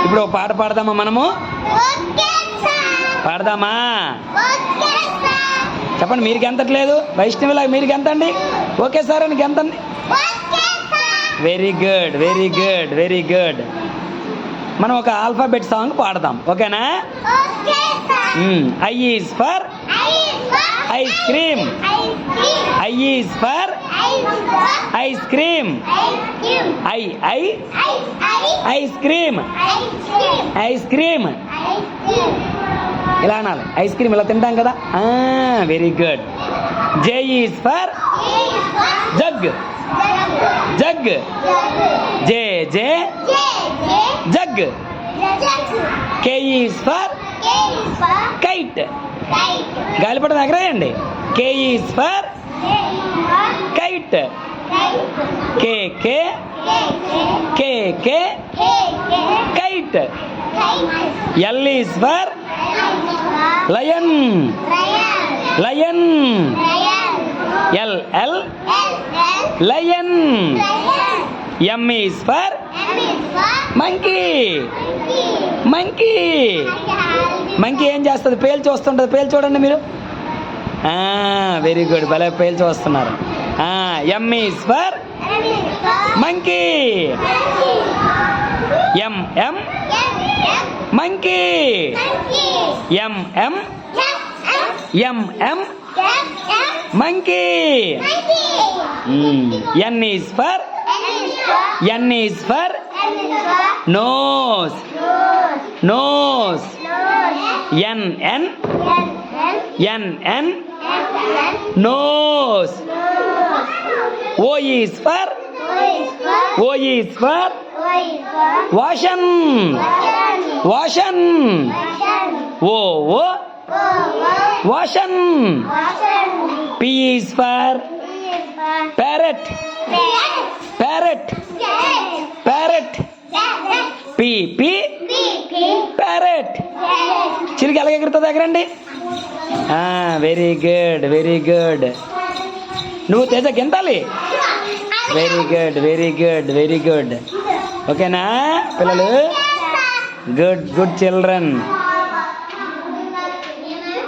ఇప్పుడు ఒక పాట పాడదామా మనము? పాడదామా? చెప్పండి, మీరు గెంతట్లేదు. వైష్ణవిలాగా మీరు గెంతండి. ఓకే సార్ అని గెంతండి. Very good, very good, very good. మనం ఒక ఆల్ఫాబెట్ సాంగ్ పాడదాం, ఓకేనా? I is for ice cream. I is for ice cream. I I ice cream. Ice cream ఇలా అనాలి. ఐస్ క్రీమ్ ఇలా తింటాం కదా. Very good. J is for jug. Jug. J J jug. K is for kite. గాలిపటం ఎగరేయండి. K is for kite. K K K K kite. L is for lion. Lion. L L lion. M is for monkey. Monkey. Monkey ఏం చేస్తుంది? పేల్చి వస్తుంటుంది. పేల్చి చూడండి మీరు. Very good, భలే పేల్చి వస్తున్నారు. M is for monkey. M M monkey. M M M M monkey. N is for N is for nose. Nose. N N N N nose. O is for O is for వాషన్. వాషన్. O O వాషన్. P is for parrot. Parrot. Parrot. P P parrot. చిలికి ఎలాగ ఎగురుతుంది? ఎగరండి. Very good, very good. నువ్వు తేజ గెంతాలి. Very good, very good, very good. ఓకేనా పిల్లలు? Good good children.